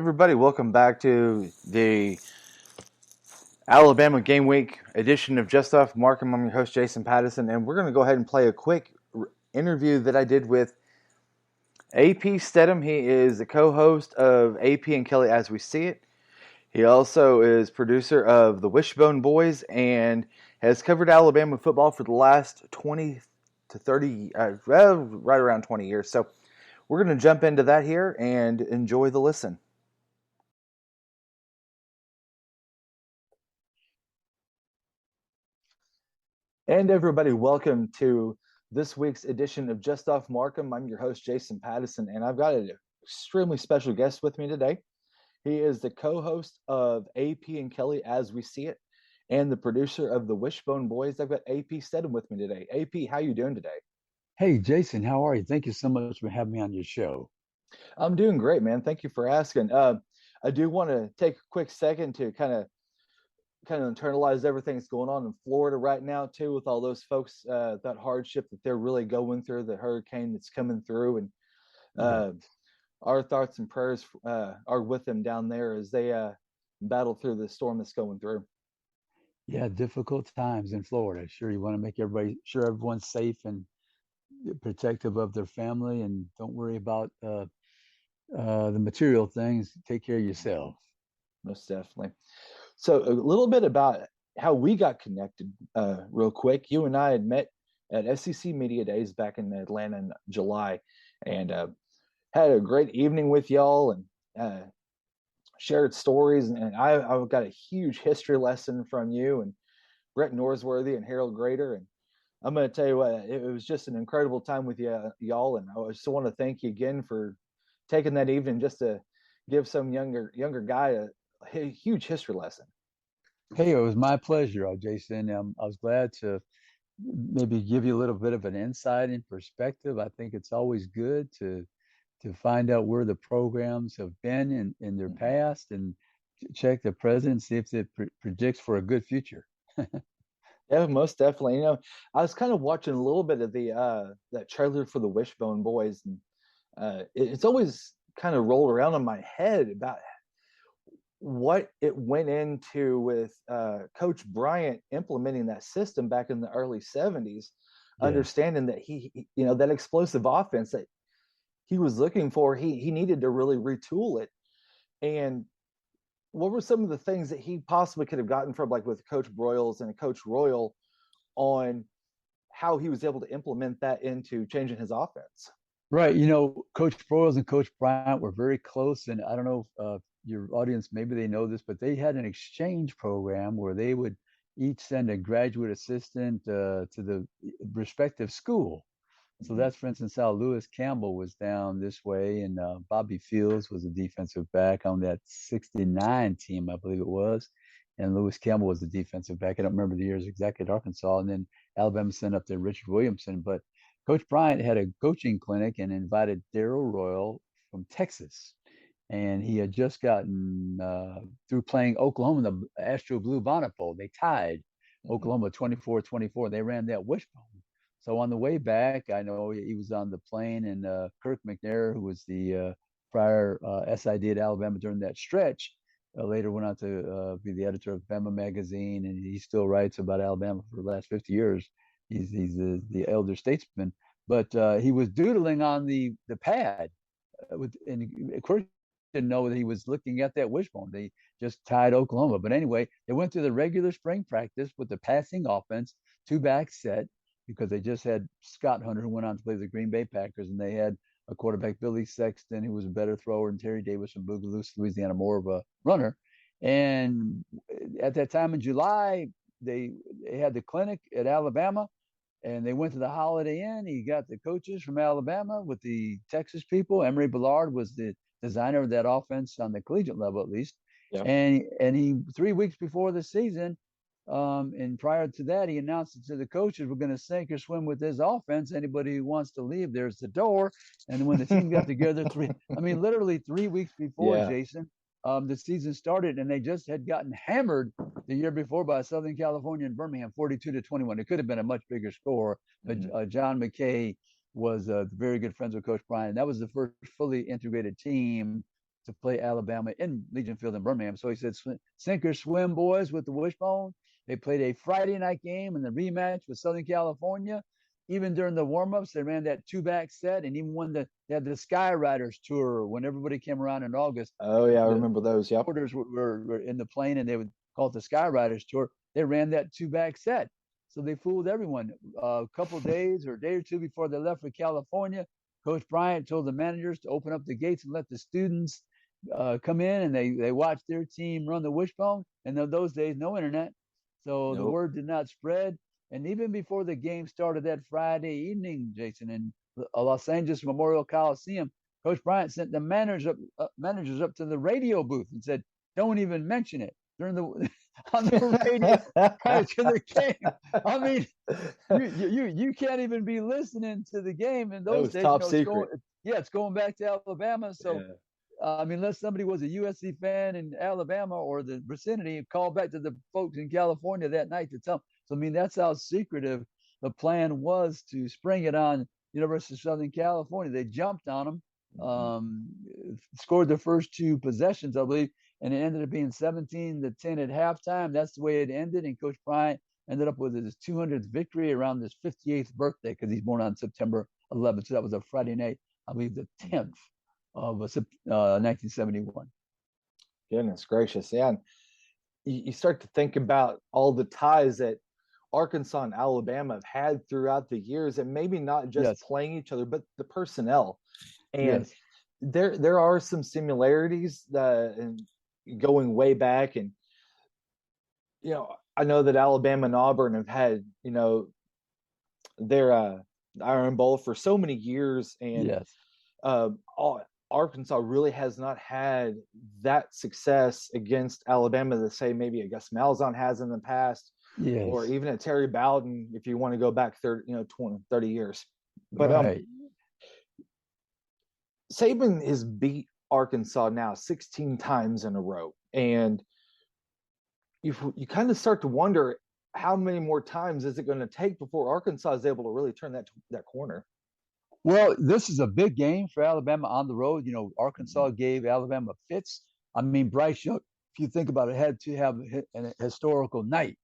Everybody, welcome back to the Alabama Game Week edition of Just Off Markham. I'm your host, Jason Patterson, and we're going to go ahead and play a quick interview that I did with AP Steadham. He is the co-host of AP and Kelly As We See It. He also is producer of the Wishbone Boys and has covered Alabama football for the last 20 to 30, right around 20 years. So we're going to jump into that here and enjoy the listen. And everybody, welcome to this week's edition of Just Off Markham. I'm your host, Jason Patterson, and I've got an extremely special guest with me today. He is the co-host of AP and Kelly As We See It and the producer of the Wishbone Boys. I've got AP Steadham with me today. AP, how you doing today? Hey, Jason, how are you? Thank you so much for having me on your show. I'm doing great, man. Thank you for asking. I do want to take a quick second to kind of internalize everything that's going on in Florida right now too, with all those folks, that hardship that they're really going through, the hurricane that's coming through, and Yeah, uh, our thoughts and prayers are with them down there as they battle through the storm that's going through. yeah, difficult times in Florida. Sure, you want to make everybody sure everyone's safe and protective of their family, and don't worry about the material things. Take care of yourself. Most definitely. So a little bit about how we got connected, real quick. You and I had met at SEC Media Days back in Atlanta in July, and had a great evening with y'all, and shared stories. And I got a huge history lesson from you and Brett Norsworthy and Harold Grader. And I'm going to tell you what, it was just an incredible time with y'all. And I just want to thank you again for taking that evening just to give some younger guy a huge history lesson. Hey, it was my pleasure, Jason. I was glad to maybe give you a little bit of an insight and perspective. I think it's always good to find out where the programs have been in their Mhm. past and check the present, see if it predicts for a good future. Yeah, most definitely. I was kind of watching a little bit of the that trailer for the Wishbone Boys, and it's always kind of rolled around in my head about what it went into with Coach Bryant implementing that system back in the early 70s, Yes. understanding that that explosive offense that he was looking for, he needed to really retool it. And what were some of the things that he possibly could have gotten from, like, with Coach Broyles and Coach Royal, on how he was able to implement that into changing his offense? Right. Coach Broyles and Coach Bryant were very close. And I don't know if your audience, maybe they know this, but they had an exchange program where they would each send a graduate assistant to the respective school. So Mhm. that's, for instance, how Lewis Campbell was down this way. And Bobby Fields was a defensive back on that 69 team, I believe it was. And Lewis Campbell was the defensive back. I don't remember the years exactly at Arkansas. And then Alabama sent up there Richard Williamson. But Coach Bryant had a coaching clinic and invited Darrell Royal from Texas. And he had just gotten through playing Oklahoma in the Astro Blue Bonnet Bowl. They tied Mhm. Oklahoma 24-24. They ran that wishbone. So on the way back, I know he was on the plane, and Kirk McNair, who was the prior SID at Alabama during that stretch, later went on to be the editor of Bama magazine, and he still writes about Alabama for the last 50 years. He's the elder statesman, but he was doodling on the pad and of course didn't know that he was looking at that wishbone. They just tied Oklahoma. But anyway, they went through the regular spring practice with the passing offense, two back set, because they just had Scott Hunter, who went on to play the Green Bay Packers, and they had a quarterback, Billy Sexton, who was a better thrower, and Terry Davis from Boogaloo, Louisiana, more of a runner. And at that time in July, they, they had the clinic at Alabama, and they went to the Holiday Inn. He got the coaches from Alabama with the Texas people. Emory Ballard was the designer of that offense on the collegiate level, at least. Yeah. And he 3 weeks before the season, and prior to that, he announced it to the coaches, "We're going to sink or swim with this offense. Anybody who wants to leave, there's the door." And when the team got together, I mean, literally 3 weeks before, Yeah. Jason, the season started, and they just had gotten hammered the year before by Southern California and Birmingham, 42-21. It could have been a much bigger score, but Mhm. John McKay was very good friends with Coach Bryant. That was the first fully integrated team to play Alabama in Legion Field in Birmingham. So he said, sink or swim, boys, with the wishbone. They played a Friday night game in the rematch with Southern California. Even during the warm-ups, they ran that two-back set, and even when they had the Sky Riders tour, when everybody came around in August, Oh yeah, I the remember those. Yep. reporters were in the plane, and they would call it the Sky Riders tour. They ran that two-back set, so they fooled everyone. A couple of days or a day or two before they left for California, Coach Bryant told the managers to open up the gates and let the students come in, and they watched their team run the wishbone. And in those days, no internet, so the Nope. word did not spread. And even before the game started that Friday evening, Jason, in Los Angeles Memorial Coliseum, Coach Bryant sent the managers up to the radio booth and said, "Don't even mention it during the on the radio prior to the game." I mean, you can't even be listening to the game in That those was days. top secret. It's going back to Alabama. So Yeah. I mean, unless somebody was a USC fan in Alabama or the vicinity, called back to the folks in California that night to tell them. So, I mean, that's how secretive the plan was to spring it on University of Southern California. They jumped on them, scored the first two possessions, I believe, and it ended up being 17-10 at halftime. That's the way it ended. And Coach Bryant ended up with his 200th victory around his 58th birthday because he's born on September 11th. So that was a Friday night, I believe, the 10th of 1971. Goodness gracious. Yeah. And you start to think about all the ties that Arkansas and Alabama have had throughout the years, and maybe not just playing each other, but the personnel. And there are some similarities and going way back. And, I know that Alabama and Auburn have had, their Iron Bowl for so many years. And Arkansas really has not had that success against Alabama the same maybe Gus Malzahn has in the past, or even at Terry Bowden, if you want to go back 30 years. But Saban has beat Arkansas now 16 times in a row. And you kind of start to wonder, how many more times is it going to take before Arkansas is able to really turn that corner? Well, this is a big game for Alabama on the road. Arkansas gave Alabama fits. I mean, Bryce Young, if you think about it, had to have a historical night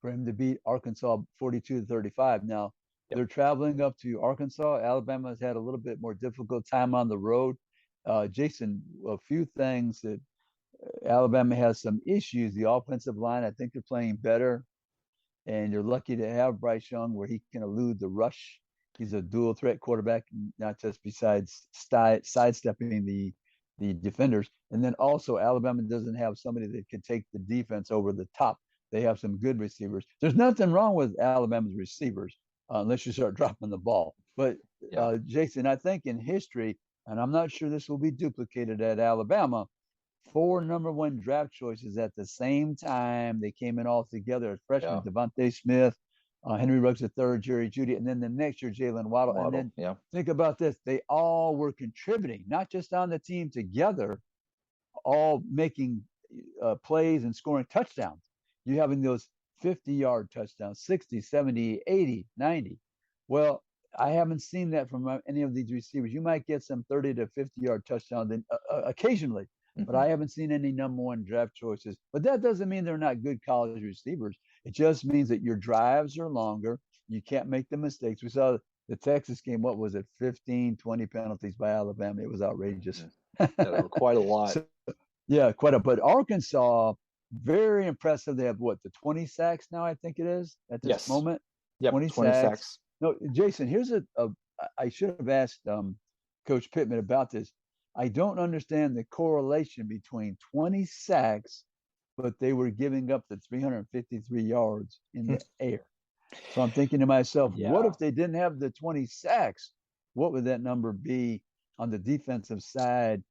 for him to beat Arkansas 42-35. Now, they're traveling up to Arkansas. Alabama has had a little bit more difficult time on the road. Jason, a few things that Alabama has some issues. The offensive line, I think they're playing better. And you're lucky to have Bryce Young where he can elude the rush. He's a dual threat quarterback, not just besides sidestepping the defenders. And then also Alabama doesn't have somebody that can take the defense over the top. They have some good receivers. There's nothing wrong with Alabama's receivers unless you start dropping the ball. But Jason, I think in history, and I'm not sure this will be duplicated at Alabama, 4 number 1 draft choices at the same time. They came in all together as freshmen. Devontae Smith, Henry Ruggs III, Jerry Jeudy, and then the next year, Jalen Waddle. And then think about this. They all were contributing, not just on the team together, all making plays and scoring touchdowns. You having those 50-yard touchdowns, 60, 70, 80, 90. Well, I haven't seen that from any of these receivers. You might get some 30 to 50-yard touchdowns occasionally, but I haven't seen any number 1 draft choices. But that doesn't mean they're not good college receivers. It just means that your drives are longer. You can't make the mistakes. We saw the Texas game. What was it? 15, 20 penalties by Alabama. It was outrageous. Quite a lot. Quite a. But Arkansas, very impressive. They have the 20 sacks now, I think it is, at this moment. 20 sacks. No, Jason, here's I should have asked Coach Pittman about this. I don't understand the correlation between 20 sacks, but they were giving up the 353 yards in the air. So I'm thinking to myself, what if they didn't have the 20 sacks? What would that number be on the defensive side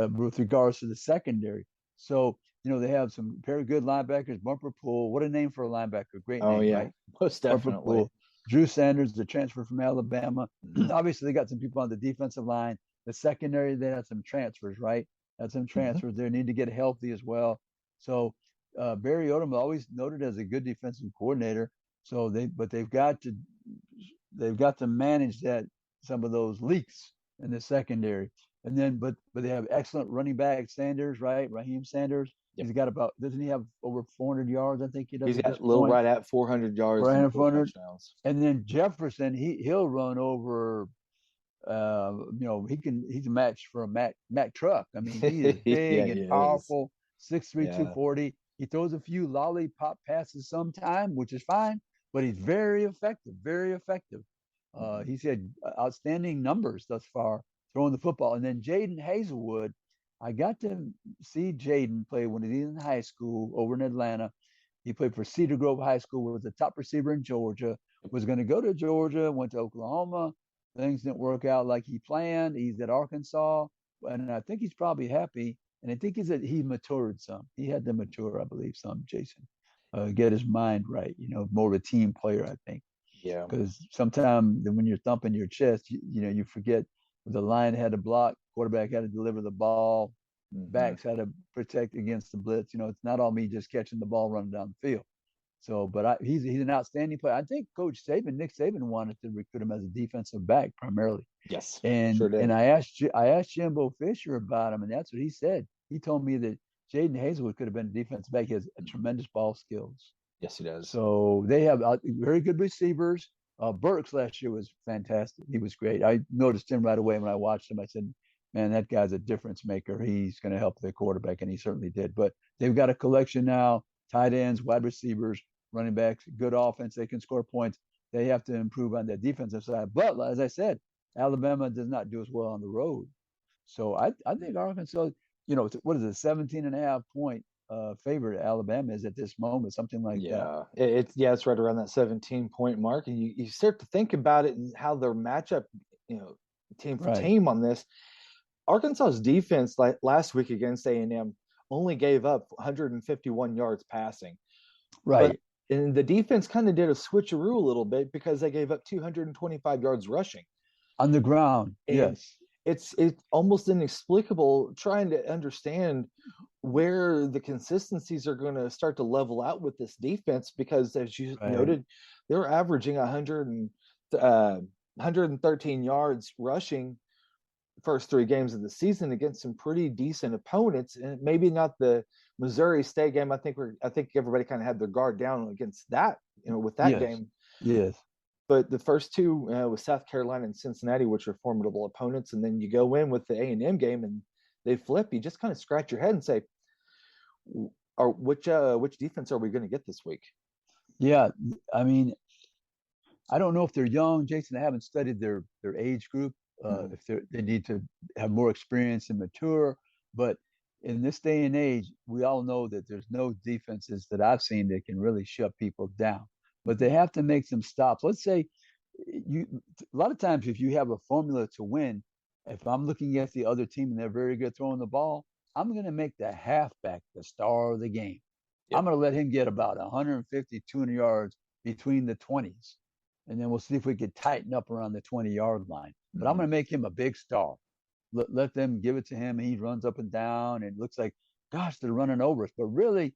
with regards to the secondary? So, they have some very good linebackers. Bumper Pool, what a name for a linebacker. Great name, right? Most definitely. Drew Sanders, the transfer from Alabama. Obviously, they got some people on the defensive line. The secondary, they had some transfers, right? Had some transfers there. Need to get healthy as well. So Barry Odom always noted as a good defensive coordinator. So they've got to manage some of those leaks in the secondary. but they have excellent running back Sanders, right? Raheem Sanders. Yep. He's got about, doesn't he have over 400 yards? I think he does He's at got this a little point. right at 400 yards Right and at 4 400. touchdowns. And then Jefferson, he'll run over. He's a match for a Mack truck. I mean, he is Yeah, big he and is. powerful, 6'3", Yeah. 240. He throws a few lollipop passes sometime, which is fine, but he's very effective, very effective. He's had outstanding numbers thus far throwing the football. And then Jaden Hazelwood, I got to see Jaden play when he was in high school over in Atlanta. He played for Cedar Grove High School, was the top receiver in Georgia, was going to go to Georgia, went to Oklahoma. Things didn't work out like he planned. He's at Arkansas, and I think he's probably happy. And I think he matured some. He had to mature, I believe, some, Jason. Get his mind right, more of a team player, I think. Yeah. Because sometimes when you're thumping your chest, you forget the line had to block, quarterback had to deliver the ball, backs had to protect against the blitz. It's not all me just catching the ball running down the field. So, but he's an outstanding player. I think Nick Saban wanted to recruit him as a defensive back primarily. Yes, And sure did. and I asked Jimbo Fisher about him, and that's what he said. He told me that Jaden Hazelwood could have been a defensive back. He has a tremendous ball skills. Yes, he does. So they have very good receivers. Burks last year was fantastic. He was great. I noticed him right away when I watched him. I said, man, that guy's a difference maker. He's going to help their quarterback, and he certainly did. But they've got a collection now, tight ends, wide receivers, running backs, good offense. They can score points. They have to improve on the defensive side. But as I said, Alabama does not do as well on the road. So I think Arkansas, what is it, 17.5 point favorite Alabama is at this moment, something like that. It's right around that 17-point mark, and you start to think about it and how their matchup, team for Right. team on this. Arkansas's defense, like last week against A&M, only gave up 151 yards passing, but Right. and the defense kind of did a switcheroo a little bit because they gave up 225 yards rushing On the ground. and Yes. it's almost inexplicable trying to understand where the consistencies are going to start to level out with this defense, because as you Right. noted, they're averaging 113 yards rushing first 3 games of the season against some pretty decent opponents, and maybe not the Missouri State game. I think everybody kind of had their guard down against that, with that Yes. game. Yes. But the first two with South Carolina and Cincinnati, which are formidable opponents, and then you go in with the A&M game and they flip, you just kind of scratch your head and say, "Or which defense are we going to get this week?" Yeah. I mean, I don't know if they're young, Jason. I haven't studied their age group. If they need to have more experience and mature, but in this day and age, we all know that there's no defenses that I've seen that can really shut people down. But they have to make some stops. Let's say a lot of times if you have a formula to win, if I'm looking at the other team and they're very good throwing the ball, I'm going to make the halfback the star of the game. Yep. I'm going to let him get about 150, 200 yards between the 20s. And then we'll see if we can tighten up around the 20-yard line. But I'm going to make him a big star. Let them give it to him. He runs up and down, and it looks like, gosh, they're running over us. But really,